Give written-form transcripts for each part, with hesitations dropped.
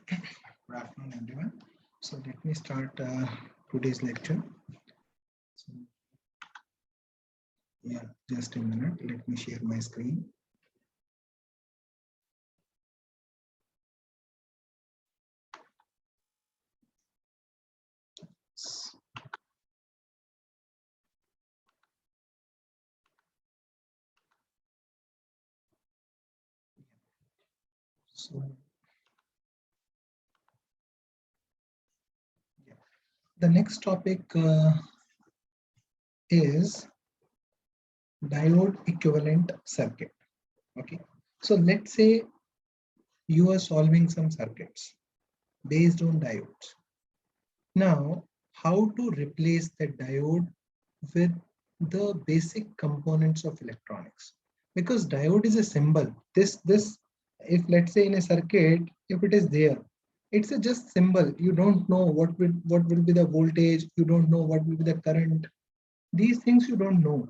Good afternoon, everyone. So let me start today's lecture. So, yeah, just a minute. Let me share my screen. So, yeah. The next topic is diode equivalent circuit. Okay. So let's say you are solving some circuits based on diodes. Now, how to replace the diode with the basic components of electronics? Because diode is a symbol. This if let's say in a circuit, if it is there, it's a just symbol. You don't know what will be the voltage, you don't know what will be the current. These things you don't know.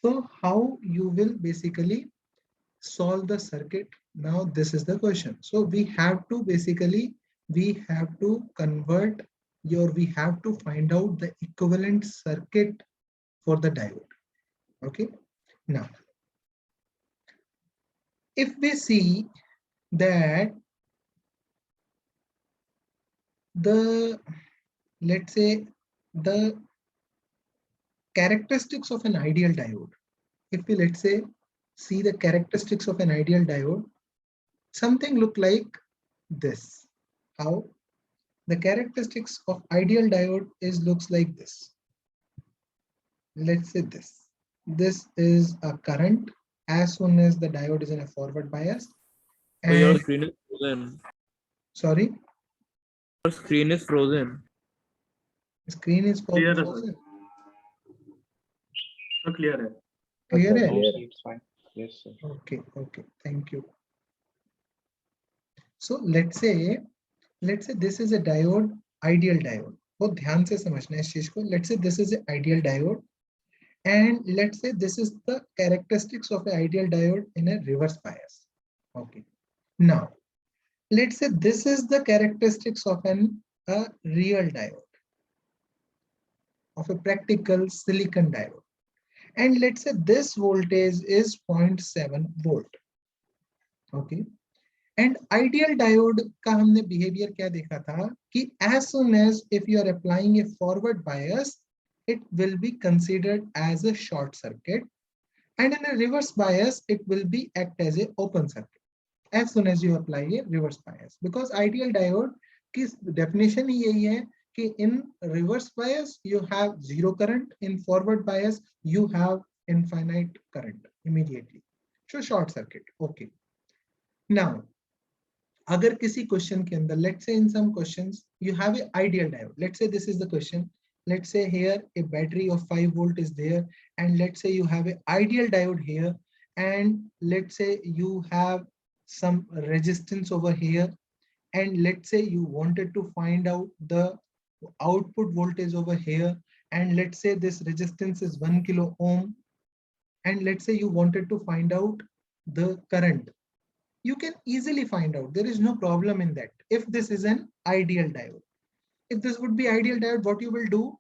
So how you will basically solve the circuit? Now this is the question. So we have to convert we have to find out the equivalent circuit for the diode. Okay. Now if we see that the let's say the characteristics of an ideal diode, if we let's say see the characteristics of an ideal diode, something look like this. How the characteristics of ideal diode is looks like this. Let's say this is a current as soon as the diode is in a forward bias. So your And screen is frozen. sorry, Your screen is frozen. screen is Clear, frozen. So clear है. Clear है? It's fine. Yes, sir. Okay, okay, thank you. So let's say this is a diode, ideal diode. बहुत ध्यान से समझना है इस चीज को. Let's say this is an ideal diode, and let's say this is the characteristics of an ideal diode in a reverse bias. Okay. Now let's say this is the characteristics of a real diode, of a practical silicon diode, and let's say this voltage is 0.7 volt. Okay. And ideal diode का हमने behavior क्या देखा था कि as soon as if you are applying a forward bias, it will be considered as a short circuit, and in a reverse bias it will be act as a open circuit as soon as you apply a reverse bias, because ideal diode की definition ही यही है कि in reverse bias you have zero current, in forward bias you have infinite current immediately. So short circuit. Okay. Now अगर किसी question के अंदर let's say in some questions you have an ideal diode, let's say this is the question, let's say here a battery of 5 volt is there, and let's say you have an ideal diode here, and let's say you have some resistance over here, and let's say you wanted to find out the output voltage over here, and let's say this resistance is 1 kilo ohm, and let's say you wanted to find out the current. You can easily find out. There is no problem in that if this is an ideal diode. If this would be ideal diode, what you will do?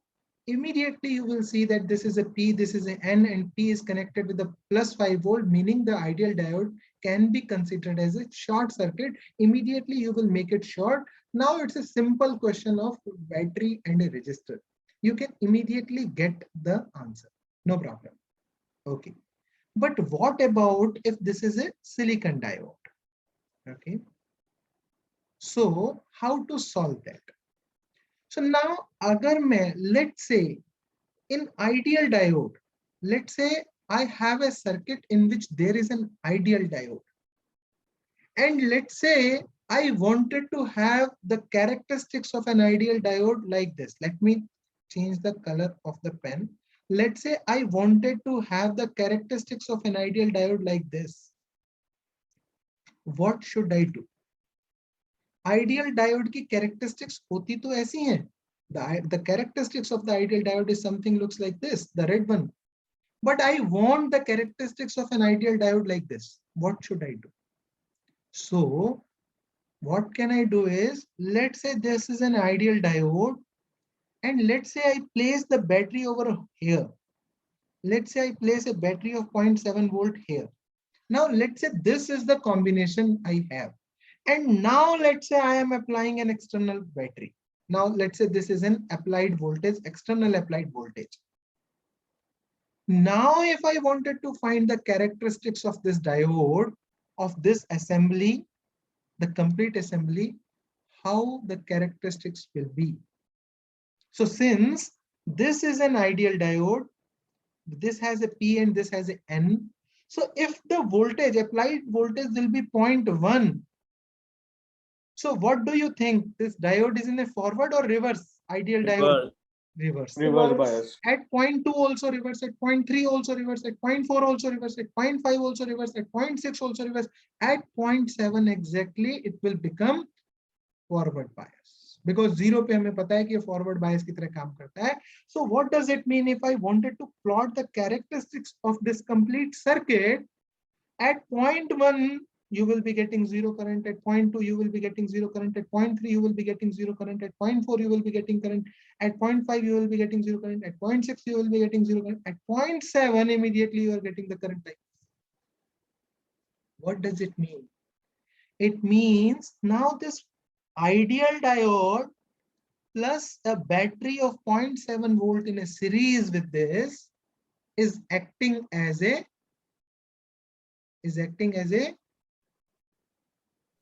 Immediately you will see that this is a P, this is an N, and P is connected with the plus 5 volt, meaning the ideal diode can be considered as a short circuit. Immediately you will make it short. Now it's a simple question of battery and a resistor. You can immediately get the answer. No problem. Okay. But what about if this is a silicon diode? Okay. So how to solve that? So now agar मैं, let's say in ideal diode, let's say I have a circuit in which there is an ideal diode, and let's say I wanted to have the characteristics of an ideal diode like this. Let me change the color of the pen. Let's say I wanted to have the characteristics of an ideal diode like this. What should I do? Ideal diode की characteristics होती तो ऐसी हैं. The characteristics of the ideal diode is something looks like this, the red one. But I want the characteristics of an ideal diode like this. What should I do? So what can I do is, let's say this is an ideal diode, and let's say I place the battery over here. Let's say I place a battery of 0.7 volt here. Now let's say this is the combination I have. And now let's say I am applying an external battery. Now let's say this is an applied voltage, external applied voltage. Now if I wanted to find the characteristics of this diode, of this assembly, the complete assembly, how the characteristics will be. So since this is an ideal diode, this has a P and this has a N. So if the voltage, applied voltage will be 0.1. So what do you think? This diode is in a forward or reverse? Ideal diode? Reverse. Reverse. Reverse bias. At 0.2 also reverse, at 0.3 also reverse, at 0.4 also reverse, at 0.5 also reverse, at 0.6 also reverse, at 0.7 exactly it will become forward bias. Because 0 पे हमें पता है कि forward bias की तरह काम करता है. So what does it mean if I wanted to plot the characteristics of this complete circuit? At 0.1 you will be getting 0 current, at 0.2 you will be getting 0 current, at 0.3 you will be getting 0 current, at 0.4 you will be getting current, at 0.5 you will be getting 0 current, at 0.6 you will be getting 0 current, at 0.7 immediately you are getting the current like this. What does it mean? It means now this ideal diode plus a battery of 0.7 volt in a series with this is acting as a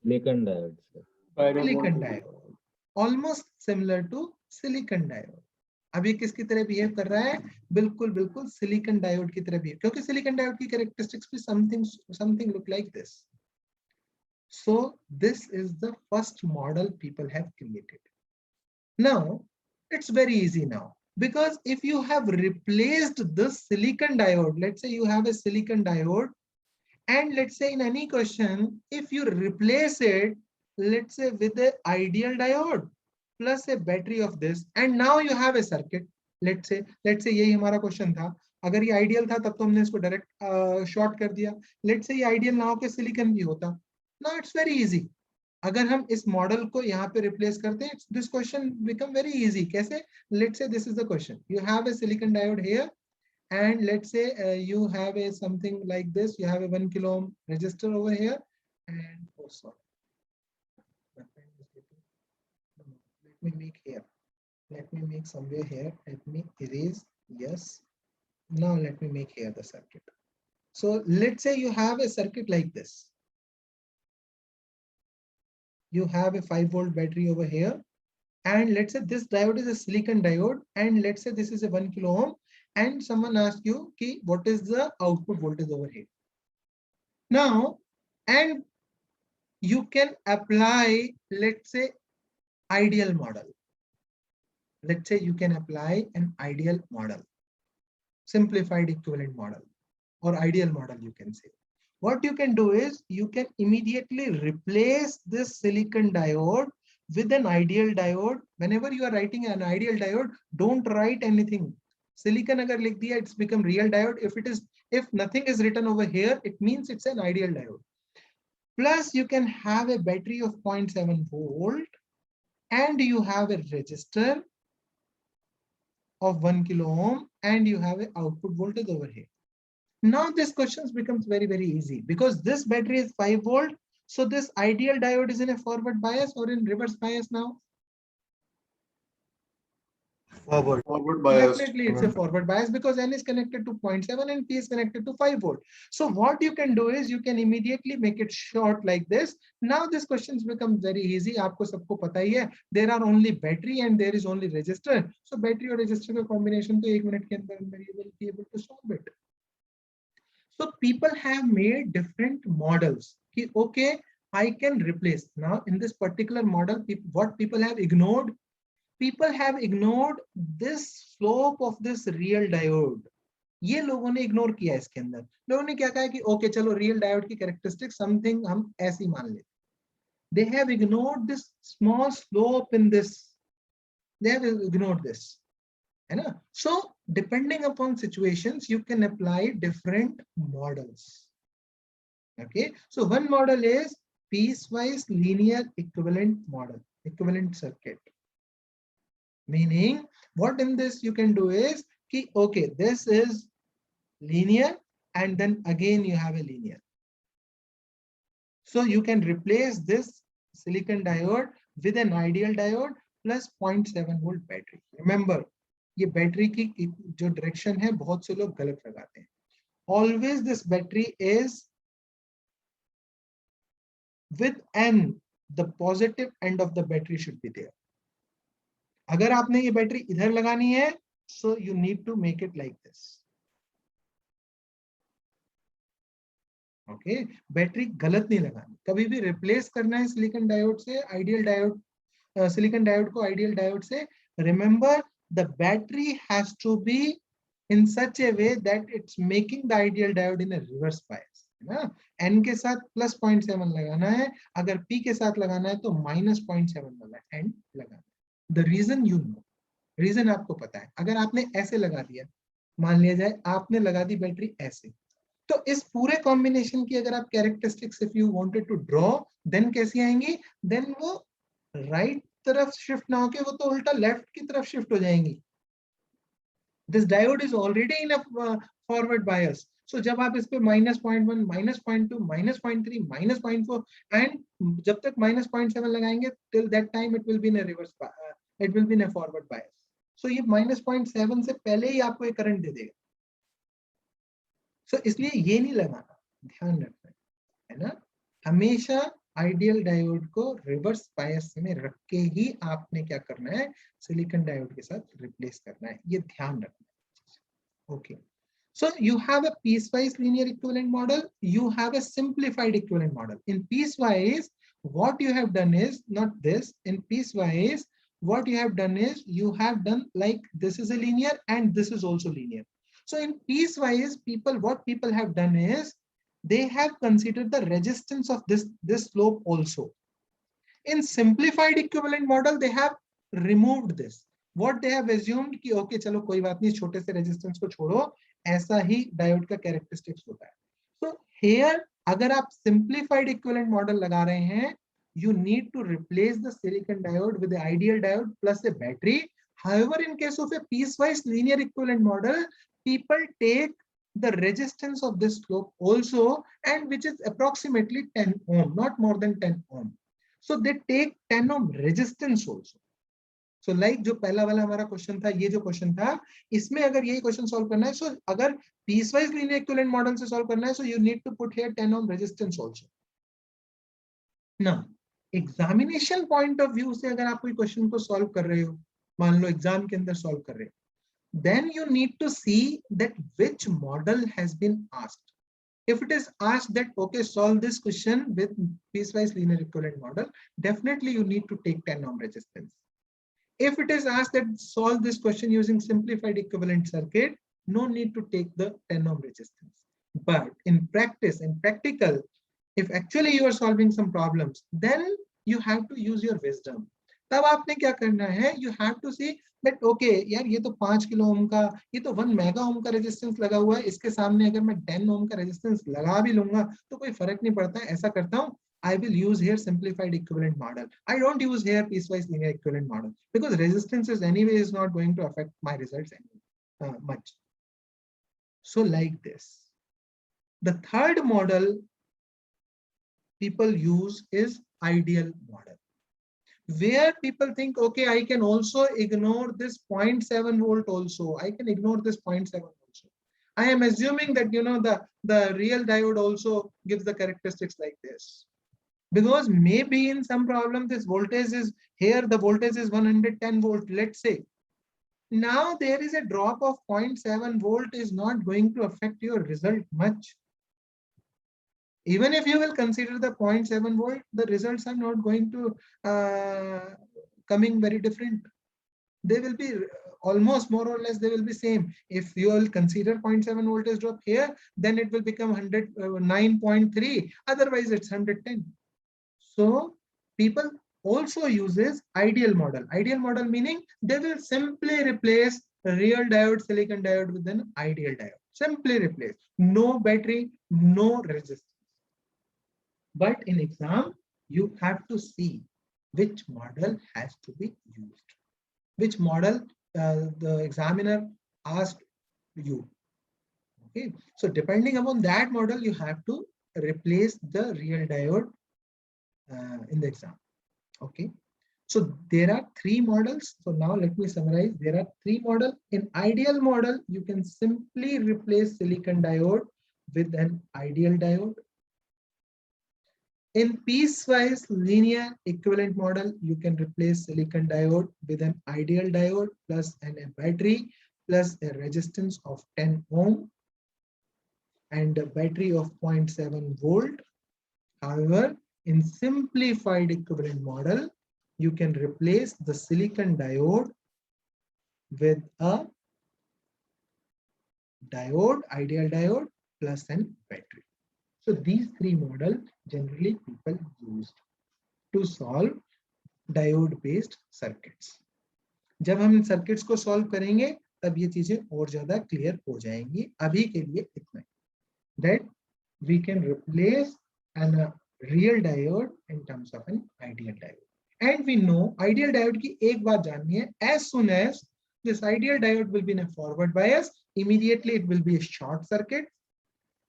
Silicon diode, sir. silicon diode, almost similar to silicon diode. अब ये किसकी तरह behave कर रहा है? बिल्कुल बिल्कुल silicon diode की तरह बिहेव, क्योंकि सिलिकॉन डायोड की कैरेक्टरिस्टिक्स भी something look like this. So this is the first model people have created. Now it's very easy now, because if you have replaced this silicon diode, let's say you have a silicon diode, and let's say in any question, if you replace it, let's say with the ideal diode plus a battery of this, and now you have a circuit. Let's say यही हमारा question था. अगर ये ideal था तब तो हमने इसको डायरेक्ट शॉर्ट कर दिया. लेट्स से ये आइडियल ना होकर सिलिकॉन भी होता. Now it's very easy. अगर हम इस मॉडल को यहाँ पे रिप्लेस करते हैं, this question become very easy. कैसे? Let's say this is the question. You have a silicon diode here, and let's say you have a something like this. You have a 1 kilo ohm resistor over here, and oh sorry, my pen is getting, let me make here. Let me make somewhere here. Let me erase. Yes. Now let me make here the circuit. So let's say you have a circuit like this. You have a 5 volt battery over here, and let's say this diode is a silicon diode, and let's say this is a 1 kilo ohm, and someone asks you, okay, what is the output voltage over here? Now, and you can apply, let's say, ideal model. Let's say you can apply an ideal model, simplified equivalent model, or ideal model you can say. What you can do is you can immediately replace this silicon diode with an ideal diode. Whenever you are writing an ideal diode, don't write anything. Silicon agar likh diya, it's become real diode. If nothing is written over here, it means it's an ideal diode. Plus you can have a battery of 0.7 volt, and you have a resistor of 1 kilo ohm, and you have an output voltage over here. Now this question becomes very, very easy, because this battery is 5 volt. So this ideal diode is in a forward bias or in reverse bias now? Forward bias. Definitely it's a forward bias, because N is connected to 0.7 and P is connected to 5 volt. So what you can do is you can immediately make it short like this. Now this questions become very easy. आपको सबको पता ही है. There are only battery and there is only resistor. So battery और resistor का combination तो 1 minute के अंदर you will be able to solve it. So people have made different models. Okay, I can replace. Now in this particular model, what people have ignored? People have ignored this slope of this real diode. ये लोगों ने ignore किया इसके अंदर. लोगों ने क्या कहा कि ओके चलो रियल डायोड की कैरेक्टरिस्टिक समथिंग हम ऐसी मान लेते. They have ignored this small slope in this. They have ignored this. है ना? So depending upon situations, you can apply different models. Okay. So one model is piecewise linear equivalent model, equivalent circuit. Meaning, what in this you can do is, ki, okay, this is linear, and then again you have a linear. So you can replace this silicon diode with an ideal diode plus 0.7 volt battery. Remember, ये battery की जो direction है बहुत से लोग गलत लगाते हैं. Always this battery is with N, the positive end of the battery should be there. अगर आपने ये बैटरी इधर लगानी है, so you need to make it like this. Okay, battery गलत नहीं लगानी. कभी भी रिप्लेस करना है सिलिकॉन डायोड से आइडियल डायोड, सिलिकॉन डायोड को आइडियल डायोड से. Remember, the battery has to be in such a way that it's making the ideal diode in a reverse bias, है ना. एन के साथ प्लस 0.7 लगाना है, अगर पी के साथ लगाना है तो माइनस 0.7 वाला एंड लगाना है. The reason you know, reason आपको पता है. अगर आपने ऐसे लगा दिया, मान लिया जाए आपने लगा दी बैटरी ऐसे, तो इस पूरे कॉम्बिनेशन की अगर आप characteristics if you wanted to draw, then कैसी आएंगी? देन वो राइट तरफ शिफ्ट ना होके वो तो उल्टा लेफ्ट की तरफ शिफ्ट हो जाएंगी. This diode is already in a forward bias. So जब आप इस पे -0.1, -0.2, -0.3, -0.4 एंड जब तक -0.7 लगाएंगे, till that time it will be in a reverse, it will be in a forward bias. So ये -0.7 से पहले ही आपको ये करंट दे देगा. इसलिए ये नहीं लगाना, ध्यान रखना है ना. हमेशा आइडियल डायोड को रिवर्स बायस में रख के ही आपने क्या करना है, सिलिकॉन डायोड के साथ रिप्लेस करना है. ये ध्यान रखना है. Okay, so you have a piecewise linear equivalent model, you have a simplified equivalent model. In piecewise, what you have done is not this. In piecewise, what you have done is you have done like this is a linear and this is also linear. So in piecewise, what people have done is they have considered the resistance of this slope also. In simplified equivalent model, they have removed this. What they have assumed कि okay चलो कोई बात नहीं, छोटे से resistance को छोड़ो, ऐसा ही डायोड का characteristics होता है. So here अगर आप simplified equivalent model लगा रहे हैं, you need to replace the silicon diode with the ideal diode plus a battery. However, in case of a piecewise linear equivalent model, people take the resistance of this slope also, and which is approximately 10 ohm, not more than 10 ohm. So they take 10 ohm resistance also. So like जो पहला वाला हमारा question था, ये जो question था, इसमें अगर यही क्वेश्चन सॉल्व करना है, so अगर piecewise linear equivalent model से सॉल्व करना है, so you need to put here 10 ohm resistance also. Now examination point of view से अगर आप कोई क्वेश्चन को सॉल्व कर रहे हो, मान लो एग्जाम के अंदर सॉल्व कर रहे हो, then you need to see that which model has been asked. If it is asked that okay, solve this question with piecewise linear equivalent model, definitely you need to take 10 ohm resistance. If it is asked that solve this question using simplified equivalent circuit, no need to take the 10 ohm resistance. But in practice, in practical, if actually you are solving some problems, then you have to use your wisdom. तब आपने क्या करना है, you have to see that okay यार ये तो 5 kilo ohm का, ये तो 1 मेगा ओम का रेजिस्टेंस लगा हुआ है, इसके सामने अगर मैं 10 ओम का रेजिस्टेंस लगा भी लूंगा तो कोई फर्क नहीं पड़ता है. ऐसा करता हूँ, I will use here simplified equivalent model. I don't use here piecewise linear equivalent model because resistance is anyway is not going to affect my results much. So like this. The third model people use is ideal model, where people think okay, I can also ignore this 0.7 volt also. I can ignore this 0.7 also. I am assuming that you know the real diode also gives the characteristics like this. Because maybe in some problem this voltage is here, the voltage is 110 volt, let's say. Now there is a drop of 0.7 volt is not going to affect your result much. Even if you will consider the 0.7 volt, the results are not going to coming very different. They will be almost more or less, they will be same. If you will consider 0.7 voltage drop here, then it will become 9.3, otherwise it's 110. So people also uses ideal model. Ideal model meaning they will simply replace real diode, silicon diode with an ideal diode. Simply replace. No battery, no resistance. But in exam, you have to see which model has to be used, which model the examiner asked you. Okay, so depending upon that model, you have to replace the real diode in the exam. Okay, so there are three models. So now let me summarize. There are three models. In ideal model, you can simply replace silicon diode with an ideal diode. In piecewise linear equivalent model, you can replace silicon diode with an ideal diode plus a battery plus a resistance of 10 ohm and a battery of 0.7 volt. However, in simplified equivalent model, you can replace the silicon diode with a diode, ideal diode plus an battery. So these three models generally people used to solve diode based circuits. जब हम इन circuits को solve करेंगे तब ये चीजें और ज्यादा clear हो जाएंगी. अभी के लिए इतना ही. That we can replace a real diode in terms of an ideal diode. And we know ideal diode की एक बात जाननी है. As soon as this ideal diode will be in a forward bias, immediately it will be a short circuit.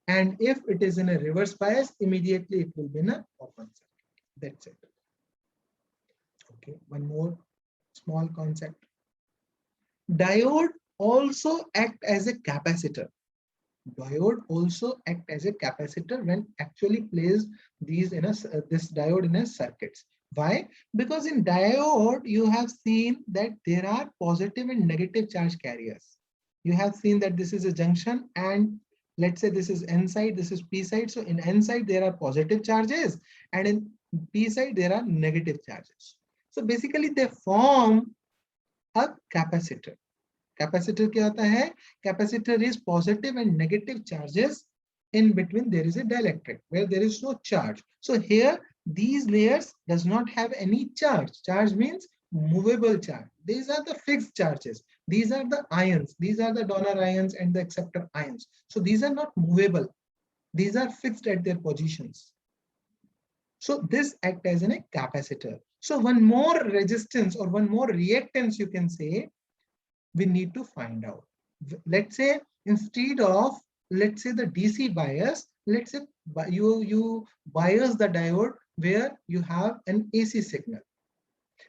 And if it is in a reverse bias, immediately it will be in an open circuit. That's it. Okay, one more small concept. Diode also act as a capacitor. Diode also act as a capacitor when actually placed these in a this diode in a circuits. Why? Because in diode you have seen that there are positive and negative charge carriers. You have seen that this is a junction and let's say this is N side, this is P side. So in N side there are positive charges and in P side there are negative charges. So basically they form a capacitor. Capacitor क्या होता है? Capacitor is positive and negative charges. In between there is a dielectric where there is no charge. So here these layers does not have any charge. Charge means movable charge. These are the fixed charges. These are the ions. These are the donor ions and the acceptor ions. So these are not movable. These are fixed at their positions. So this acts as a capacitor. So one more resistance or one more reactance you can say we need to find out. Let's say instead of, let's say the DC bias, let's say you bias the diode where you have an AC signal.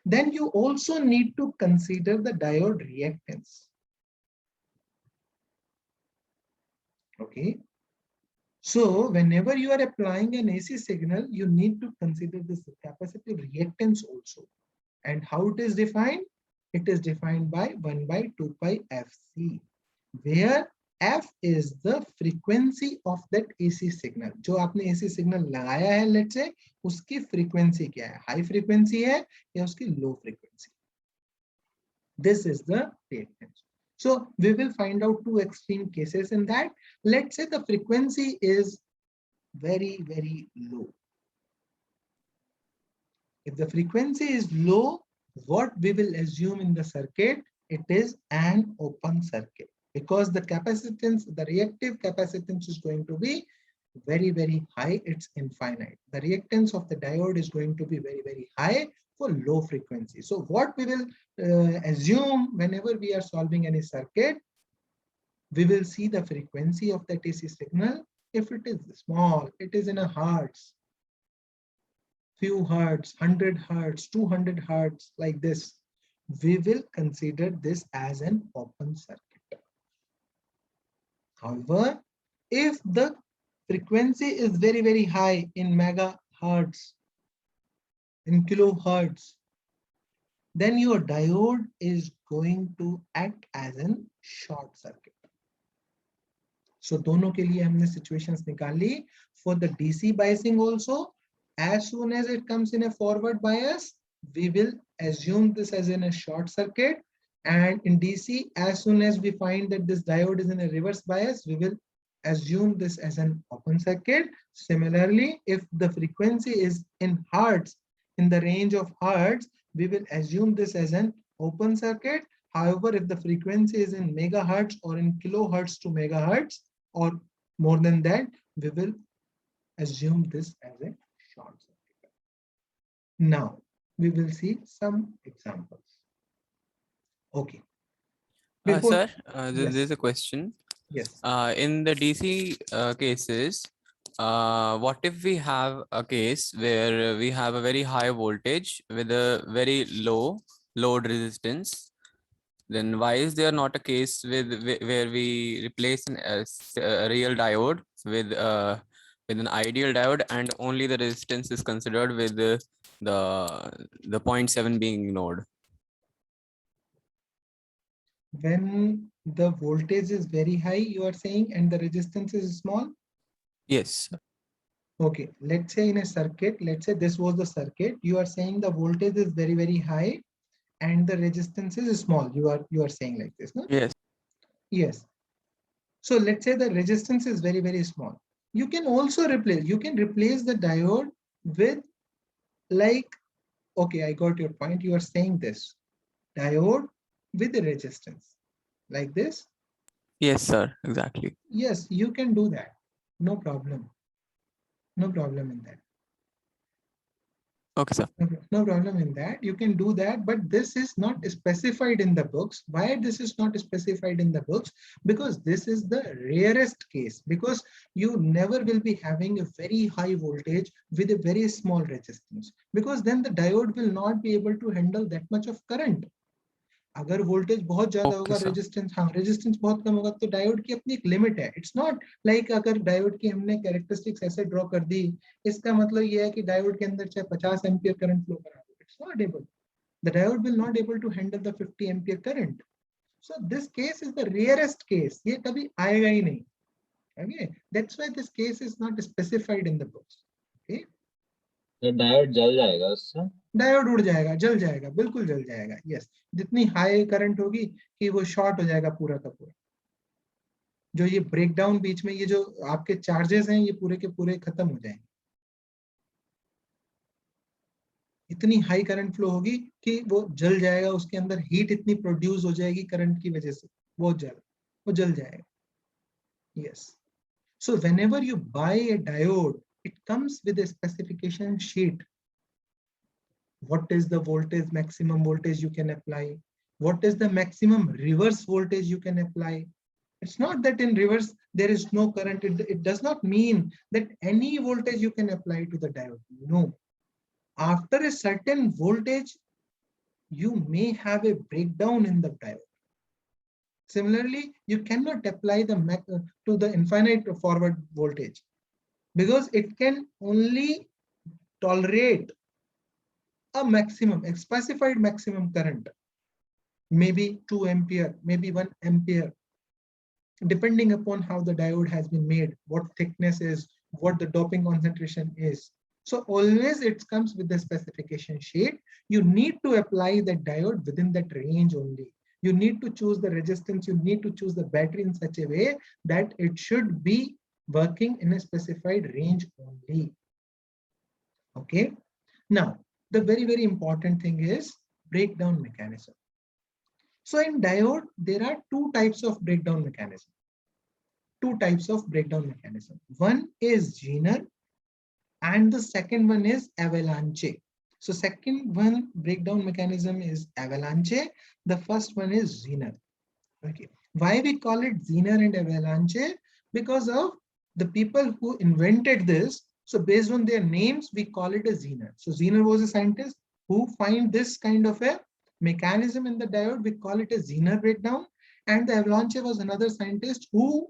Then you also need to consider the diode reactance. Okay. So whenever you are applying an AC signal, you need to consider this capacitive reactance also. And how it is defined? It is defined by 1 by 2 pi Fc, where F is the frequency of that AC signal. जो आपने AC signal लगाया है, let's say, उसकी frequency क्या है? High frequency है या उसकी low frequency? This is the reactance. So we will find out two extreme cases in that. Let's say the frequency is very, very low. If the frequency is low, what we will assume in the circuit, it is an open circuit because the capacitance, the reactive capacitance is going to be very, very high. It's infinite. The reactance of the diode is going to be very, very high for low frequency. So what we will assume whenever we are solving any circuit, we will see the frequency of that AC signal. If it is small, it is in a hertz, few hertz, 100 hertz, 200 hertz, like this, we will consider this as an open circuit. However, if the frequency is very, very high in megahertz, in kilohertz, then your diode is going to act as a short circuit. So दोनों के लिए हमने situations निकाली. For the DC biasing also, as soon as it comes in a forward bias, we will assume this as in a short circuit. And in DC, as soon as we find that this diode is in a reverse bias, we will assume this as an open circuit. Similarly, if the frequency is in hertz, in the range of hertz, we will assume this as an open circuit. However, if the frequency is in megahertz or in kilohertz to megahertz or more than that, we will assume this as a short circuit. Now we will see some examples. Okay. Before, Sir, yes, there's a question. yes. In the DC cases, what if we have a case where we have a very high voltage with a very low load resistance? Then why is there not a case where we replace a real diode with an ideal diode, and only the resistance is considered with the 0.7 being ignored? When the voltage is very high, you are saying, and the resistance is small. Yes. Okay, let's say in a circuit, let's say this was the circuit. You are saying the voltage is very, very high and the resistance is small. You are saying like this, no? Yes. Yes. So let's say the resistance is very, very small. You can also replace the diode with, like, okay, I got your point. You are saying this diode with the resistance like this. Yes, sir. Exactly. Yes, you can do that. No problem. No problem in that. Okay, sir. No problem in that. You can do that, but this is not specified in the books. Why this is not specified in the books? Because this is the rarest case, because you never will be having a very high voltage with a very small resistance, because then the diode will not be able to handle that much of current. अगर voltage बहुत ज्यादा Okay, होगा, sir. Resistance, हाँ, resistance बहुत कम होगा, तो diode की अपनी एक लिमिट है. इट्स नॉट लाइक अगर डायोड की हमने कैरेक्टरिस्टिक्स ऐसे ड्रॉ कर दी, इसका मतलब ये है कि डायोड के अंदर चाहे 50 एम्पियर करंट फ्लो करा दो, it's not able. The diode will not able to handle the 50 ampere current. So this case is the rarest case. ये कभी आएगा ही नहीं. Okay, that's why this case is not specified in the books. Okay, ये diode जल जाएगा उससे? Diode उड़ जाएगा, जल जाएगा, बिल्कुल जल जाएगा. यस, जितनी हाई करंट होगी कि वो शॉर्ट हो जाएगा पूरा का पूरा. जो ये ब्रेकडाउन बीच में, ये जो आपके चार्जेस हैं, ये पूरे के पूरे खत्म हो जाएंगे. इतनी हाई करंट फ्लो होगी कि वो जल जाएगा. उसके अंदर हीट इतनी प्रोड्यूस हो जाएगी करंट की वजह से, बहुत ज्यादा, वो जल जाएगा. Yes. So whenever you buy a diode, it comes with a specification sheet. What is the voltage, maximum voltage you can apply? What is the maximum reverse voltage you can apply? It's not that in reverse there is no current. It does not mean that any voltage you can apply to the diode. No. After a certain voltage, you may have a breakdown in the diode. Similarly, you cannot apply to the infinite forward voltage, because it can only tolerate a maximum, a specified maximum current, maybe 2 ampere, maybe 1 ampere, depending upon how the diode has been made, what thickness is, what the doping concentration is. So always it comes with the specification sheet. You need to apply the diode within that range only. You need to choose the resistance, you need to choose the battery in such a way that it should be working in a specified range only. Okay. Now, the very, very important thing is breakdown mechanism. So in diode, there are two types of breakdown mechanism. One is Zener and the second one is avalanche. So second one breakdown mechanism is avalanche. The first one is Zener. Okay. Why we call it Zener and avalanche? Because of the people who invented this. So based on their names, we call it a Zener. So Zener was a scientist who find this kind of a mechanism in the diode. We call it a Zener breakdown. And the avalanche was another scientist who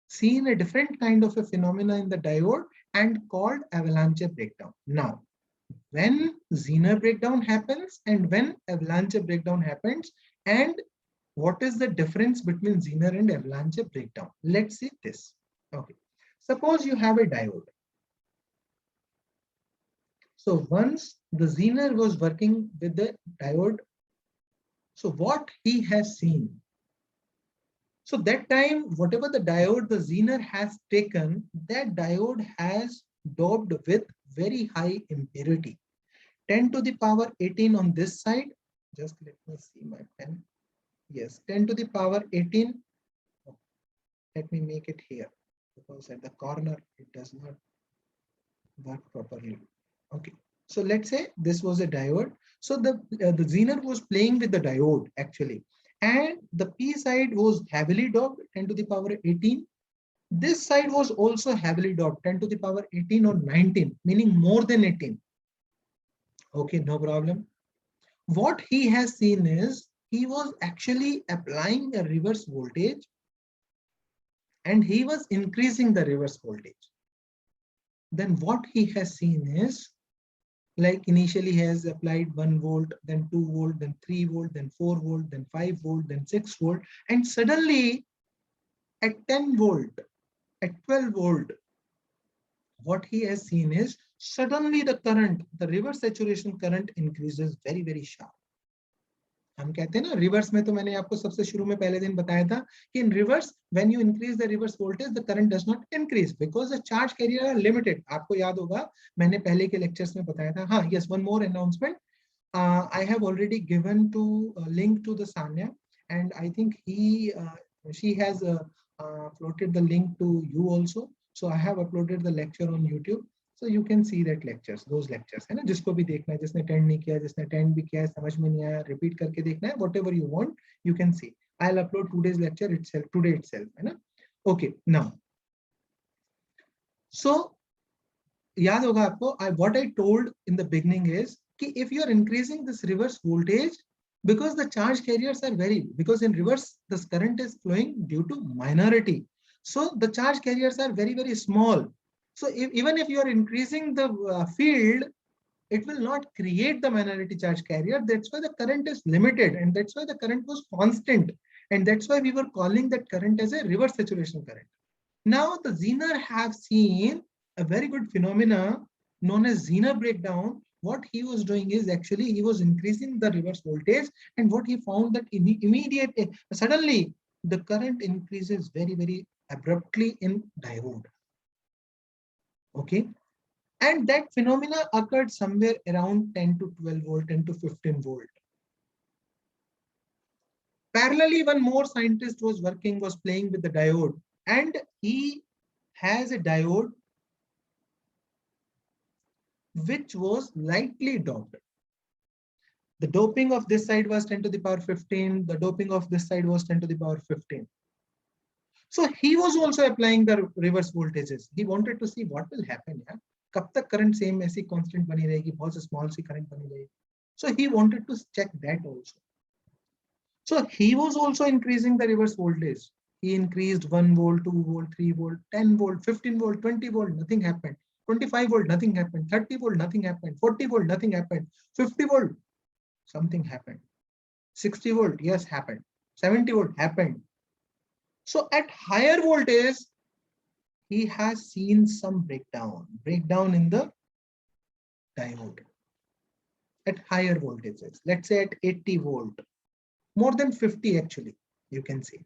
seen a different kind of a phenomena in the diode and called avalanche breakdown. Now, when Zener breakdown happens and when avalanche breakdown happens, and what is the difference between Zener and avalanche breakdown? Let's see this. Okay. Suppose you have a diode. So once the Zener was working with the diode, so what he has seen? So that time, whatever the diode the Zener has taken, that diode has doped with very high impurity. 10 to the power 18 on this side. Just let me see my pen. Yes, 10 to the power 18. Let me make it here, because at the corner it does not work properly. Okay, so let's say this was a diode. So the Zener was playing with the diode actually, and the P side was heavily doped 10 to the power 18. This side was also heavily doped 10 to the power 18 or 19, meaning more than 18. Okay, no problem. What he has seen is he was actually applying a reverse voltage and he was increasing the reverse voltage. Then what he has seen is, like initially he has applied 1 volt, then 2 volt, then 3 volt, then 4 volt, then 5 volt, then 6 volt, and suddenly at 10 volt, at 12 volt, what he has seen is suddenly the current, the reverse saturation current increases very, very sharp. हम कहते हैं ना reverse में, तो मैंने आपको सबसे शुरू में पहले दिन बताया था कि in reverse when you increase the reverse voltage the current does not increase because the charge carrier are limited. आपको याद होगा मैंने पहले के लेक्चर्स में बताया था. हाँ, yes, one more announcement. I have already given to link to the Sanya, and I think she has floated the link to you also. So I have uploaded the lecture on YouTube. So you can see that lectures, those lectures, है ना, जिसको भी देखना है, जिसने attend नहीं किया, जिसने अटेंड भी किया है, समझ में नहीं आया, रिपीट करके देखना है, whatever you want, you can see. I'll upload today's lecture itself, today itself, है ना. Okay, now, so याद होगा आपको, what I told in the beginning is कि if you are increasing this reverse voltage, because the charge carriers are very, because in reverse this current is flowing due to minority, so the charge carriers are very, very small. So even if you are increasing the field, it will not create the minority charge carrier. That's why the current is limited, and that's why the current was constant, and that's why we were calling that current as a reverse saturation current. Now the Zener have seen a very good phenomena known as Zener breakdown. What he was doing is actually he was increasing the reverse voltage, and what he found that suddenly the current increases very, very abruptly in diode. Okay, and that phenomena occurred somewhere around 10 to 12 volt, 10 to 15 volt. Parallelly, one more scientist was playing with the diode, and he has a diode which was lightly doped. The doping of this side was 10 to the power 15. The doping of this side was 10 to the power 15. So he was also applying the reverse voltages. He wanted to see what will happen. Yeah? कब तक current same ऐसी constant बनी रहेगी, बहुत small सी current बनी रहेगी. So he wanted to check that also. So he was also increasing the reverse voltage. He increased 1 volt, 2 volt, 3 volt, 10 volt, 15 volt, 20 volt, nothing happened. 25 volt, nothing happened. 30 volt, nothing happened. 40 volt, nothing happened. 50 volt, something happened. 60 volt, yes, happened. 70 volt, happened. So at higher voltage, he has seen some breakdown in the diode. At higher voltages, let's say at 80 volt, more than 50 actually, you can see.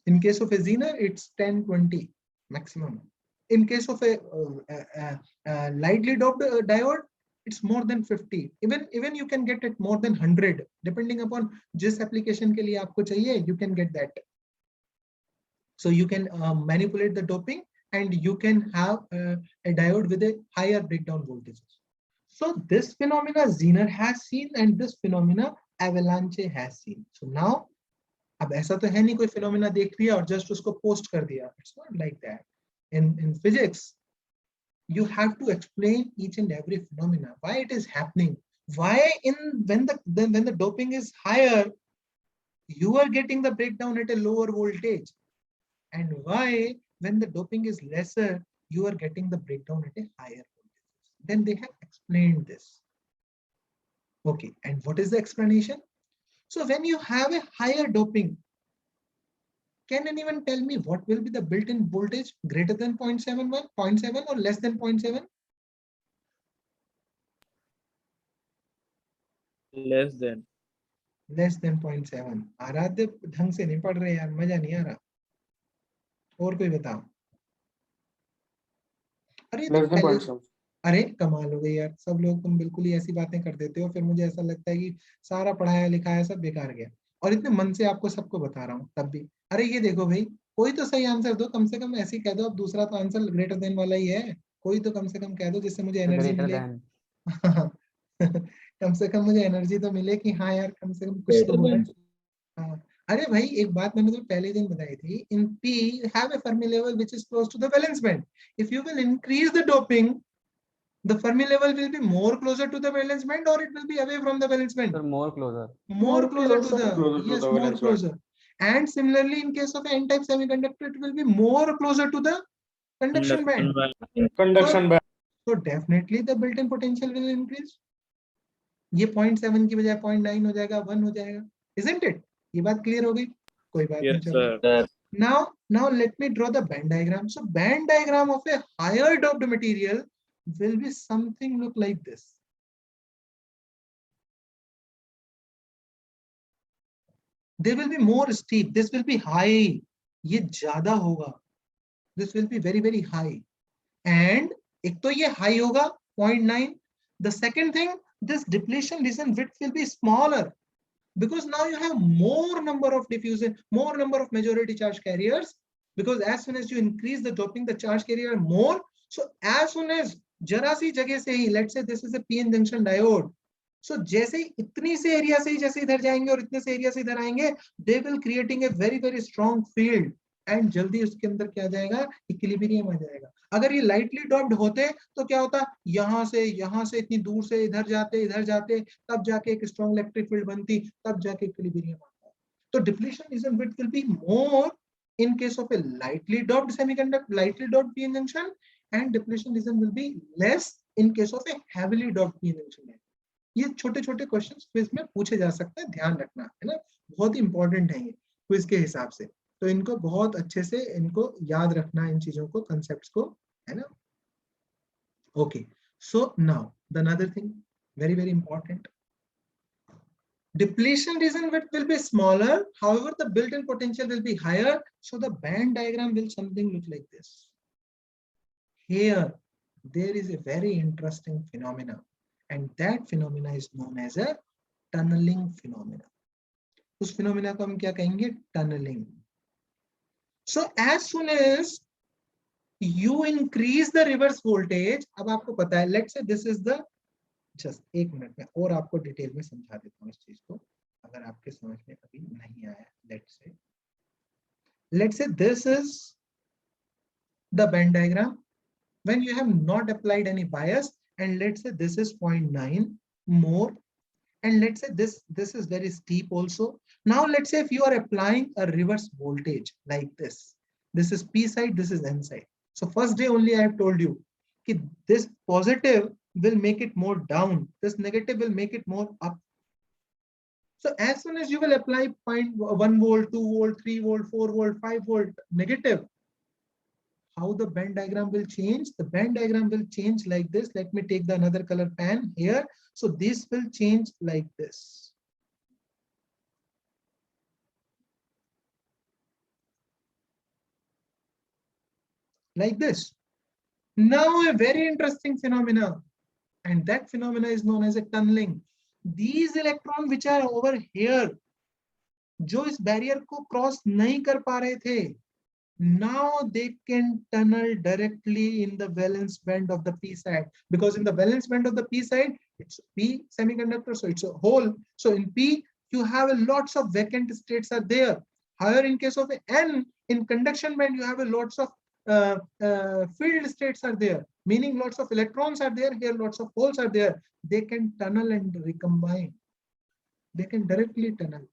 In case of a Zener, it's 10, 20 maximum. In case of a lightly doped diode, it's more than 50. Even you can get it more than 100, depending upon जिस application के लिए आपको चाहिए, you can get that. So you can manipulate the doping, and you can have a diode with a higher breakdown voltages. So this phenomena Zener has seen, and this phenomena Avalanche has seen. So now, अब ऐसा तो है नहीं कोई phenomena देख लिया और just उसको post कर दिया. It's not like that. In physics, you have to explain each and every phenomena, why it is happening, why when the doping is higher, you are getting the breakdown at a lower voltage, and why when the doping is lesser, you are getting the breakdown at a higher voltage. Then they have explained this. Okay, and what is the explanation? So when you have a higher doping, can anyone tell me what will be the built-in voltage greater than 0.71, 0.7 or less than 0.7? Less than. Less than 0.7. आराध्य ढंग से नहीं पढ़ रहे यार, मजा नहीं आ रहा. और कोई बताओ. अरे Less than 0.7. अरे कमाल हो गई यार, सब लोग तुम बिल्कुल ही ऐसी बातें कर देते हो, फिर मुझे ऐसा लगता है कि सारा पढ़ाया लिखाया सब बेकार गया, और इतने मन से आपको सबको बता रहा हूँ तब भी. अरे ये देखो भाई, कोई तो सही आंसर दो, कम से कम ऐसे ही कह दो. अब दूसरा तो आंसर ग्रेटर देन वाला ही है, कोई तो कम से कम कह दो जिससे मुझे एनर्जी Greater मिले। than. कम से कम मुझे एनर्जी तो मिले कि हाँ यार कम से कम कुछ तो Greater बोल रहे than. हैं। हाँ, अरे भाई एक बात मैंने तो पहले दिन बताई थी, इन P have a Fermi level which is close to the valence band. If you will increase the doping, the Fermi level will be more closer to the valence band or it will be away from the valence band. Sir, more closer. More closer to the, Closer to yes, the more valence band. closer. And similarly in case of n-type semiconductor, it will be more closer to the conduction band. Conduction band. So definitely the built-in potential will increase. ये 0.7 की बजाय 0.9 हो जाएगा, 1 हो जाएगा, isn't it? ये बात clear हो गई? कोई बात नहीं, Yes, चलो। sir. Now let me draw the band diagram. So band diagram of a higher doped material will be something look like this. They will be more steep. This will be high. ये ज्यादा होगा. This will be very very high. And एक तो ये high होगा 0.9. The second thing, this depletion region width will be smaller because now you have more number of diffusion, more number of majority charge carriers. Because as soon as you increase the doping, the charge carrier more. So as soon as जरा सी जगह से ही, let's say this is a PN junction diode. So जैसे ही इतनी से area से ही जैसे इधर जाएंगे और इतने से एरिया से इधर आएंगे, they will creating a very very strong field. And जल्दी उसके अंदर क्या जाएगा, इक्विलिब्रियम आ जाएगा. अगर ये लाइटली डॉप्ड होते तो क्या होता, यहाँ से इतनी दूर से इधर जाते तब जाके एक स्ट्रॉन्ग इलेक्ट्रिक फील्ड बनती, तब जाके इक्विलिब्रियम आता. तो depletion region width will be more in case of a lightly doped semiconductor, lightly doped p-n junction, and depletion region will be less in case of a heavily doped p-n junction. ये छोटे छोटे questions quiz में पूछे जा सकते हैं, ध्यान रखना है ना, बहुत ही इंपॉर्टेंट है ये क्विज के हिसाब से. तो इनको बहुत अच्छे से इनको याद रखना, इन चीजों को, कंसेप्ट्स को, है ना. Okay, so now the another thing very very important, depletion region width will be smaller, however the built-in potential will be higher, so the band diagram will something look like this. Here there is a very interesting phenomena, and that phenomena is known as a tunneling phenomena. उस phenomena को हम क्या कहेंगे, tunneling. So as soon as you increase the reverse voltage, अब आपको पता है, let's say this is the, just एक मिनट में और आपको डिटेल में समझा देता हूँ इस चीज को, अगर आपके समझ में अभी नहीं आया. Let's say this is the band diagram when you have not applied any bias, and let's say this is 0.9 more, and let's say this is very steep also. Now let's say if you are applying a reverse voltage like this is P side, this is N side. So first day only I have told you that this positive will make it more down, this negative will make it more up. So as soon as you will apply 0.1 volt, 2 volt, 3 volt, 4 volt, 5 volt negative, how the band diagram will change? The band diagram will change like this. Let me take the another color pen here. So this will change like this. Like this. Now a very interesting phenomena, and that phenomena is known as a tunneling. These electrons which are over here, जो इस barrier को cross नहीं कर पा रहे थे, now they can tunnel directly in the valence band of the p side, because in the valence band of the p side it's p semiconductor, so it's a hole. So in p you have a lots of vacant states are there. However, in case of n, in conduction band you have a lots of field states are there, meaning lots of electrons are there. Here lots of holes are there. They can tunnel and recombine. They can directly tunnel.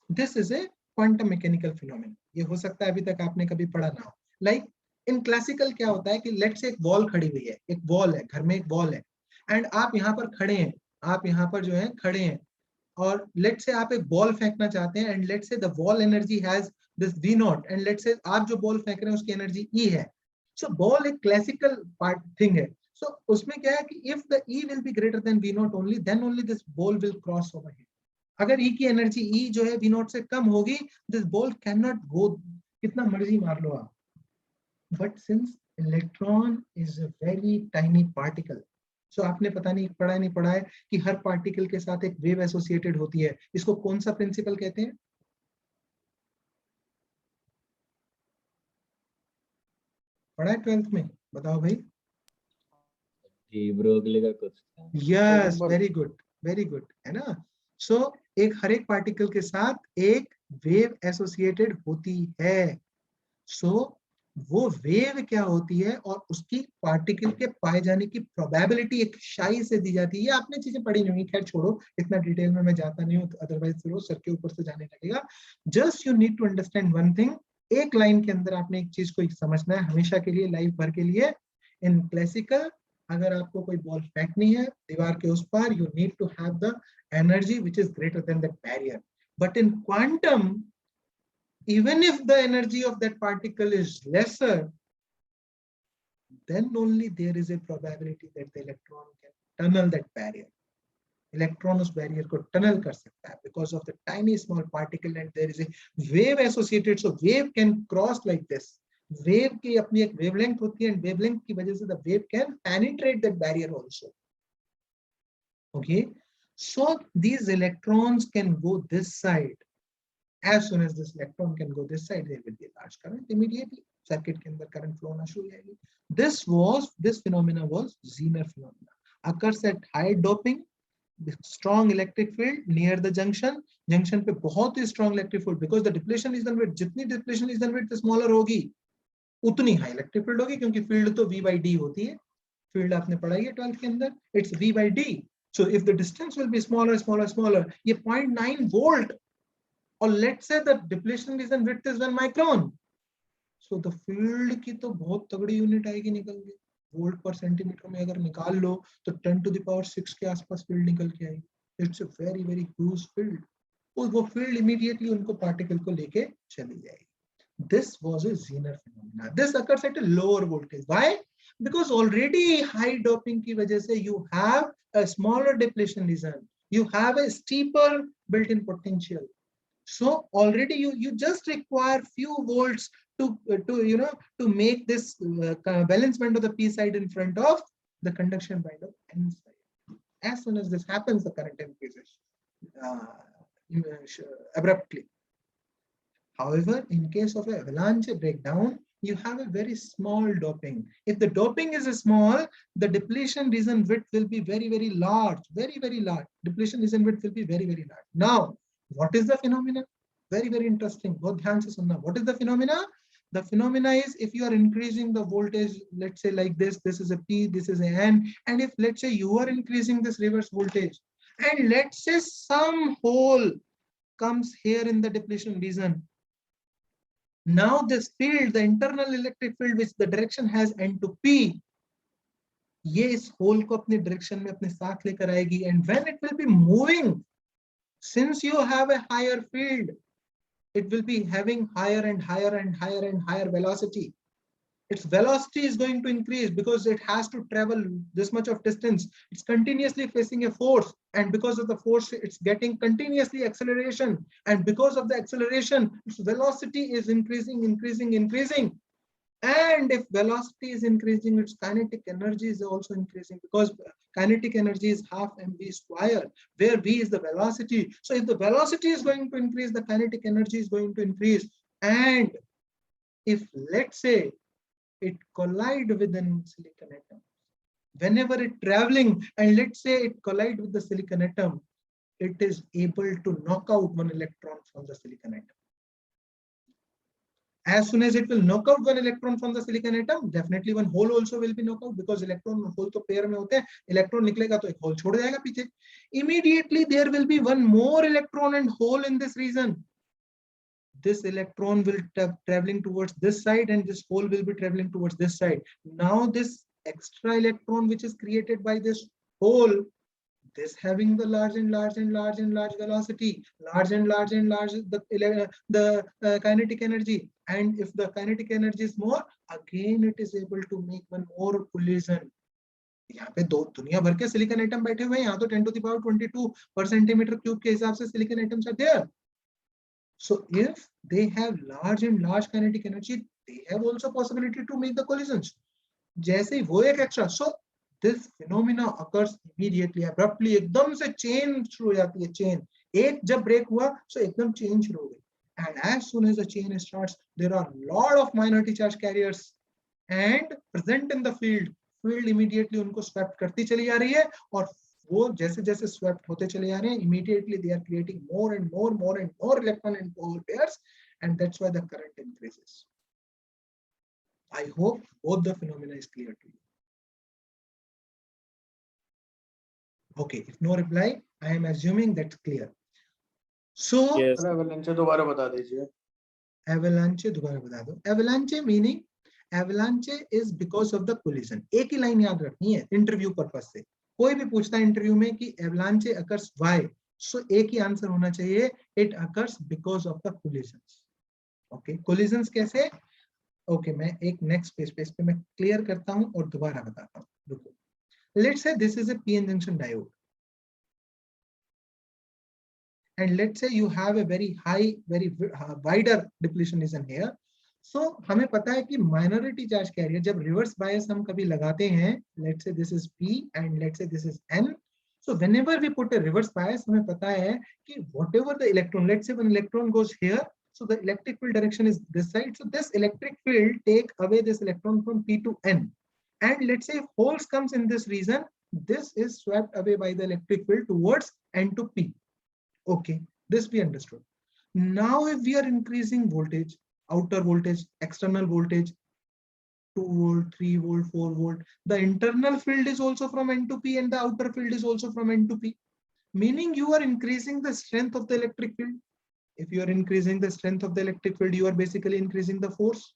This is a quantum mechanical phenomena. ये हो सकता है अभी तक आपने कभी पढ़ा ना हो. लाइक इन क्लासिकल क्या होता है कि लेट्स से एक वॉल खड़ी हुई है, एक वॉल है, घर में एक वॉल है, एंड आप यहाँ पर खड़े हैं, आप यहाँ पर जो है खड़े हैं, और लेट्स से आप एक बॉल फेंकना चाहते हैं, and let's say the wall energy has this v not, and let's say आप जो बॉल फेंक रहे हैं उसकी एनर्जी e है. सो बॉल एक क्लासिकल पार्ट थिंग है. सो उसमें क्या है कि if the e will be greater than v not only, then only this ball will cross over here. अगर E की एनर्जी E जो है V नॉट से कम होगी, this ball can not go, कितना मर्जी मार लो आप. But since electron is a very tiny particle, so आपने पता नहीं पढ़ा है कि हर पार्टिकल के साथ एक वेव एसोसिएटेड होती है. इसको कौन सा प्रिंसिपल कहते हैं? पढ़ा है 12th में? बताओ भाई। डी ब्रोगली का कुछ था। यस, वेरी गुड, है ना। सो एक हर एक पार्टिकल के साथ एक वेव एसोसिएटेड होती है। सो वो वेव क्या होती है और उसकी पार्टिकल के पाए जाने की प्रोबेबिलिटी एक शाई से दी जाती है। ये आपने चीजें पढ़ी नहीं हुई, खैर छोड़ो, इतना डिटेल में मैं जाता नहीं हूँ, अदरवाइज फिर वो सर के ऊपर से जाने लगेगा। Just you need to understand one thing, एक लाइन के अंदर आपने एक चीज को समझना है हमेशा के लिए, लाइफ भर के लिए। इन क्लासिकल, अगर आपको कोई बॉल फेंकनी है दीवार के उस पार, you need to have the energy which is greater than that barrier. But in quantum, even if the energy of that particle is lesser, then only there is a probability that the electron can tunnel that barrier. Electron उस barrier को tunnel कर सकता है because of the tiny small particle and there is a wave associated. So wave can cross like this. Wave की अपनी एक wavelength होती है and wavelength की वजह से the wave can penetrate that barrier also. Okay, so these electrons can go this side. As soon as this electron can go this side, there will be a large current immediately. Circuit के अंदर current flow होना शुरू हो जाएगी. This phenomena was Zener phenomena. Occurs at high doping, strong electric field near the junction. Junction पे बहुत ही strong electric field because the depletion is done with, जितनी depletion is done with smaller होगी, उतनी high electric field होगी, क्योंकि field तो V by D होती है. Field आपने पढ़ाई है 12th के अंदर, it's V by D. So if the distance will be smaller, ये 0.9 volt. और let's say the depletion region width is 1 micron. So the field की तो बहुत तगड़ी यूनिट आएगी निकल के, वोल्ट पर सेंटीमीटर में अगर निकाल लो तो 10 to the power 6 के आसपास फील्ड निकल के आएगी. It's a very very huge field. वो फील्ड इमीडिएटली उनको पार्टिकल को लेके चली जाएगी. This was a Zener phenomena. This occurs at a lower voltage. Why? Because already high doping की वजह से you have a smaller depletion region. You have a steeper built-in potential. So already you just require few volts to make this valence band of the p side in front of the conduction band of n side. As soon as this happens, the current increases abruptly. However, in case of an avalanche breakdown, you have a very small doping. If the doping is small, the depletion region width will be very very large, very very large. Depletion region width will be very very large. Now, what is the phenomena? Very very interesting. बहुत ध्यान से सुनना. What is the phenomena? The phenomena is if you are increasing the voltage, let's say like this is a P, this is a N, and if let's say you are increasing this reverse voltage, and let's say some hole comes here in the depletion region. Now this field, the internal electric field, which the direction has N to P, ये इस hole को अपने direction में अपने साथ लेकर आएगी, and when it will be moving, since you have a higher field, it will be having higher and higher and higher and higher velocity. Its velocity is going to increase because it has to travel this much of distance. It's continuously facing a force, and because of the force, it's getting continuously acceleration. And because of the acceleration, its velocity is increasing. And if velocity is increasing, its kinetic energy is also increasing, because kinetic energy is half mv square, where v is the velocity. So if the velocity is going to increase, the kinetic energy is going to increase. And if let's say it collide within silicon atom, whenever it traveling, and let's say it collide with the silicon atom, it is able to knock out one electron from the silicon atom. As soon as it will knock out one electron from the silicon atom, definitely one hole also will be knocked out, because electron and hole to pair mein hote hain. Electron niklega to ek hole chhod jayega piche. Immediately there will be one more electron and hole in this region. This electron will traveling towards this side, and this hole will be traveling towards this side. Now this extra electron which is created by this hole, this having the large and large and large and large velocity, large and large and large the kinetic energy. And if the kinetic energy is more, again it is able to make one more collision. यहाँ पे दो दुनिया भर के silicon atom बैठे हुए हैं. यहाँ तो 10 to the power 22 per centimeter cube के हिसाब से silicon atoms are there. So if they have large and large kinetic energy, they have also possibility to make the collisions. जैसे ही वो एक extra, so this phenomena occurs immediately, abruptly. एकदम से chain शुरू हो जाती है. chain एक जब break हुआ, so एकदम chain शुरू हो गई. And as soon as the chain starts, there are a lot of minority charge carriers and present in the field, field immediately उनको swept करती चली जा रही है, और वो जैसे जैसे swept होते चले जा रहे हैं, immediately they are creating more and more electron and hole pairs, and that's why the current increases. I hope both the phenomena is clear to you. Okay, if no reply, I am assuming that's clear. So Yes. avalanche दोबारा बता दीजिए. avalanche दोबारा बता दो. Avalanche meaning, avalanche is because of the collision. एक ही line याद रखनी है इंटरव्यू पर्पस से. कोई भी पूछता है इंटरव्यू में कि avalanche occurs why, so एक ही आंसर होना चाहिए, it occurs because of the collisions. Okay, collisions कैसे? Okay, मैं एक next page पे मैं clear करता हूँ और दोबारा बताता हूँ. रुको. Let's say this is a PN junction diode, and let's say you have a very high, very wider depletion region here. So हमें पता है कि minority charge carrier जब reverse bias हम कभी लगाते हैं, let's say this is P and let's say this is N. So whenever we put a reverse bias, हमें पता है कि whatever the electron, let's say when electron goes here, so the electric field direction is this side. So this electric field take away this electron from P to N. And let's say if holes comes in this region, this is swept away by the electric field towards N to P. Okay, this we understood. Now if we are increasing voltage, outer voltage, external voltage, 2 volt, 3 volt, 4 volt, the internal field is also from N to P and the outer field is also from N to P, meaning you are increasing the strength of the electric field. If you are increasing the strength of the electric field, you are basically increasing the force,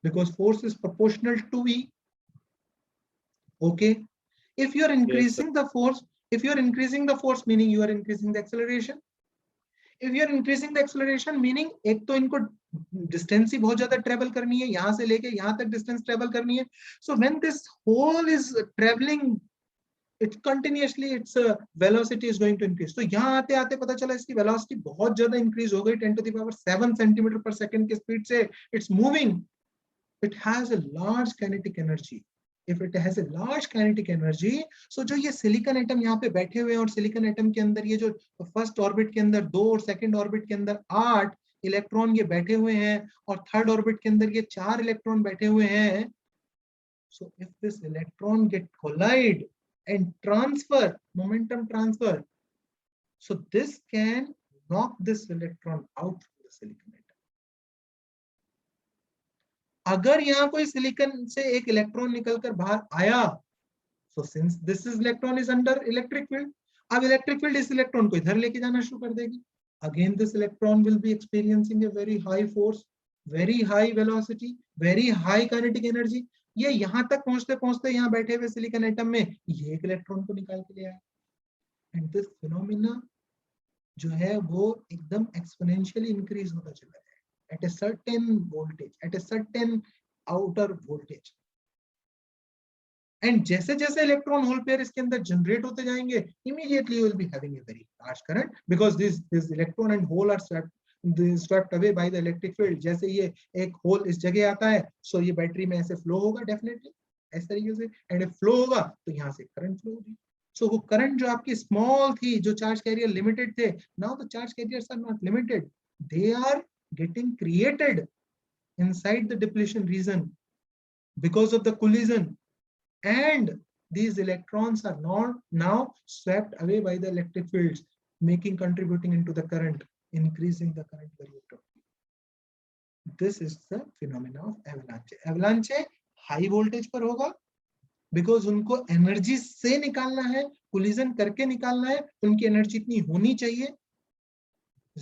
because force is proportional to E. Okay, if you are increasing the force, meaning you are increasing the acceleration. If you are increasing the acceleration, meaning एक तो इनको distance ही बहुत ज्यादा travel करनी है, यहाँ से लेके यहाँ तक distance travel करनी है. So when this hole is traveling, it continuously, its velocity is going to increase. तो यहाँ आते आते पता चला इसकी velocity बहुत ज्यादा increase हो गई, 10 to the power 7 centimeter per second के speed से it's moving. It has a large kinetic energy. If it has a large kinetic energy, so जो ये silicon atom यहाँ पे बैठे हुए हैं और silicon atom के अंदर ये जो first orbit के अंदर 2 और second orbit के अंदर 8 इलेक्ट्रॉन ये बैठे हुए हैं और थर्ड ऑर्बिट के अंदर ये 4 इलेक्ट्रॉन बैठे हुए हैं. So if this electron get collide and transfer, momentum transfer, so this can knock this electron out from the silicon atom. अगर यहाँ कोई सिलिकॉन से एक इलेक्ट्रॉन निकलकर बाहर आया, so since this is electron is under electric field, अब electric field इस इलेक्ट्रॉन को इधर लेके जाना शुरू कर देगी. Again this electron will be experiencing a very high force, very high velocity, very high kinetic energy. ये यहाँ तक पहुंचते पहुंचते यहाँ बैठे हुए सिलिकॉन एटम में ये एक इलेक्ट्रॉन को निकाल के ले आया. एंड दिस फिनोमिना जो है वो एकदम एक्सपोनेंशियली इंक्रीज होता चला है at a certain voltage, at a certain outer voltage. And जैसे जैसे इलेक्ट्रॉन होल पेयर इसके अंदर जनरेट होते जाएंगे, immediately you will be having a very large current because this electron and hole are swept away by the electric field. जैसे ये एक whole इस जगह आता है, so ये बैटरी में ऐसे फ्लो होगा डेफिनेटली इस तरीके से, एंड फ्लो होगा तो यहाँ से करंट फ्लो होगी. सो वो करंट जो आपकी स्मॉल थी, जो चार्ज कैरियर लिमिटेड थे, now the charge carriers are not limited, they are getting created inside the depletion region because of the collision, and these electrons are not now swept away by the electric fields, contributing into the current, increasing the current very abruptly. This is the phenomena of avalanche. Avalanche high voltage पर होगा because उनको energy से निकालना है, collision करके निकालना है, उनकी energy इतनी होनी चाहिए.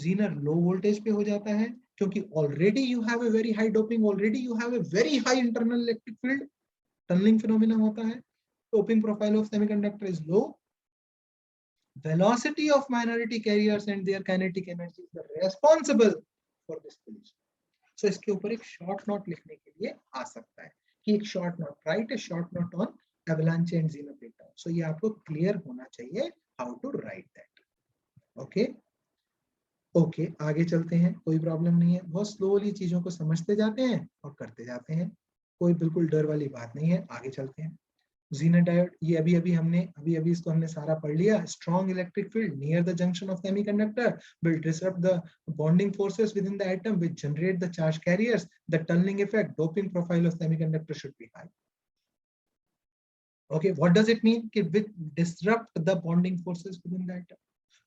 Zener low voltage पे हो जाता है क्योंकि already you have a very high doping, already you have a very high internal electric field, tunneling phenomena होता है, doping profile of semiconductor is low, velocity of minority carriers and their kinetic energy is responsible for this collision. So इसके ऊपर एक short note लिखने के लिए आ सकता है कि एक short note, write a short note on avalanche and Zener breakdown. So ये आपको clear होना चाहिए how to write that. Okay. Okay आगे चलते हैं, कोई प्रॉब्लम नहीं है, बहुत स्लोली चीजों को समझते जाते हैं और करते जाते हैं, कोई बिल्कुल डर वाली बात नहीं है. आगे चलते हैं. Zener diode, ये अभी इसको हमने सारा पढ़ लिया. Strong electric field near the junction of semiconductor will disrupt the bonding forces within the atom which generate the charge carriers. The tunneling effect, doping profile of semiconductor should be high. Okay, what does it mean? Which disrupt the bonding forces within the atom.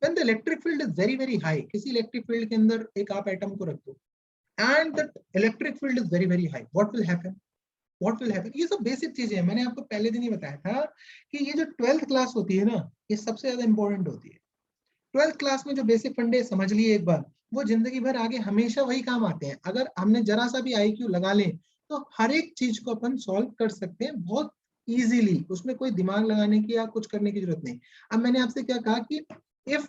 When the electric field is very very high, किसी electric field के अंदर एक आप atom को रख दो, and the electric field is very very high, what will happen? What will happen? ये सब बेसिक चीजें हैं. मैंने आपको पहले दिन ही बताया था कि ये जो 12th क्लास होती है ना, ये सबसे ज्यादा इंपॉर्टेंट होती है. 12th क्लास में जो बेसिक फंडे समझ लिए एक बार, वो जिंदगी भर आगे हमेशा वही काम आते हैं. अगर हमने जरा सा भी IQ लगा लें तो हर एक चीज को अपन सॉल्व कर सकते हैं बहुत इजीली. उसमें कोई दिमाग लगाने की या कुछ करने की जरूरत नहीं. अब मैंने आपसे क्या कहा कि if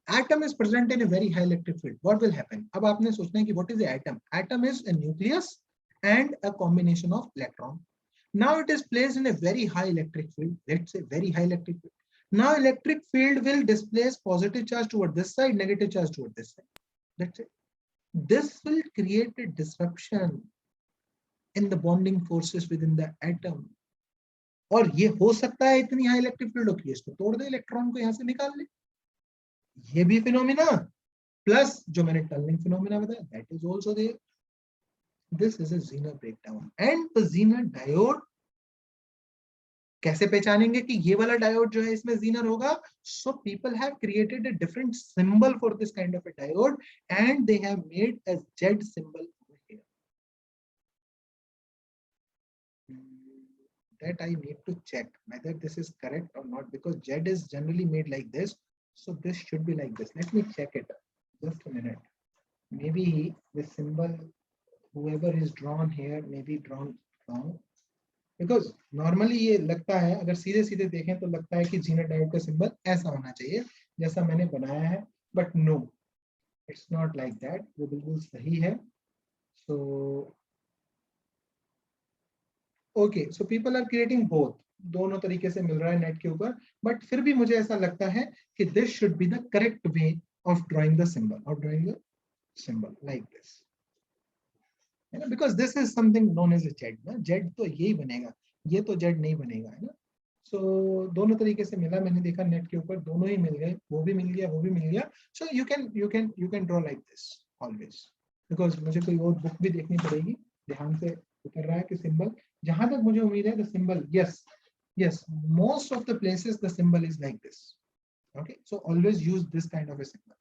atom is present in a very high electric field, what will happen? अब आपने सोचना है कि what is the atom? Atom is a nucleus and a combination of electron. Now it is placed in a very high electric field. Let's say very high electric field. Now electric field will displace positive charge toward this side, negative charge toward this side. That's it. This will create a disruption in the bonding forces within the atom. और ये हो सकता है इतनी high electric field होती है, इसको तोड़ दे, इलेक्ट्रॉन को यहाँ से निकाल ले. ये भी फिनोमिना प्लस जो मैंने टनलिंग फिनोमिना बताया, that is also there. This is a Zener breakdown and the Zener diode. कैसे पहचानेंगे कि ये वाला डायोड जो है इसमें Zener होगा? So people have created a different symbol for this kind of a diode and they have made a Z symbol over here. That I need to check whether this is correct or not, because Z is generally made like this, so this should be like this. Let me check it. Just a minute. Maybe the symbol, whoever is drawn here may be drawn wrong, because normally ये लगता है, अगर सीधे सीधे देखें तो लगता है कि Zener diode का सिंबल ऐसा होना चाहिए जैसा मैंने बनाया है, but no, it's not like that. वो बिल्कुल सही है. So okay, so people are creating both. दोनों तरीके से मिल रहा है नेट के ऊपर, but फिर भी मुझे ऐसा लगता है कि this should be the correct way of drawing the symbol like this. Because this is something known as a Z. Z तो यही बनेगा, ये तो Z नहीं बनेगा, है ना. So दोनों तरीके से मिला, मैंने देखा नेट के ऊपर दोनों ही मिल गए, वो भी मिल गया, वो भी मिल गया. So you can draw like this always, because मुझे कोई और बुक भी देखनी पड़ेगी. ध्यान से उतर रहा है कि सिंबल, जहां तक मुझे उम्मीद है, the symbol, yes, most of the places the symbol is like this. Okay, so always use this kind of a symbol.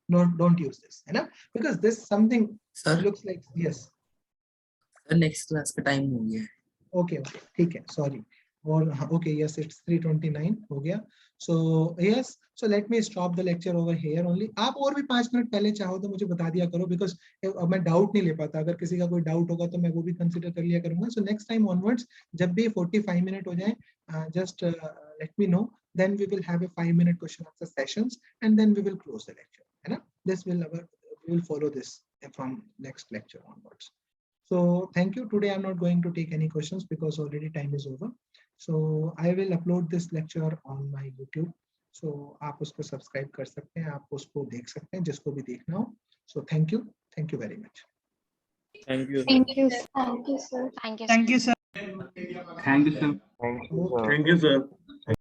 No, don't use this, है ना, because this something sir looks like, yes. Sir next class का time हो गया है. Okay, ठीक है, sorry. और okay, yes, it's 3:29 हो गया. So yes, so let me stop the lecture over here only. आप और भी 5 मिनट पहले चाहो तो मुझे बता दिया करो, because अब मैं डाउट नहीं ले पाता. अगर किसी का कोई डाउट होगा तो मैं वो भी कंसीडर कर लिया करूंगा. So next time onwards, जब भी 45 मिनट हो जाए, just let me know. Then we will have a 5-minute question answer sessions, and then we will close the lecture. है ना? We will follow this from next lecture onwards. So thank you. Today I'm not going to take any questions because already time is over. So I will upload this lecture on my YouTube. So आप उसको subscribe कर सकते हैं, आप उसको देख सकते हैं जिसको भी देखना हो. So thank you very much. Thank you. Thank you, sir. Thank you, sir. Thank you, sir. Thank you, sir. Okay. Thank you, sir.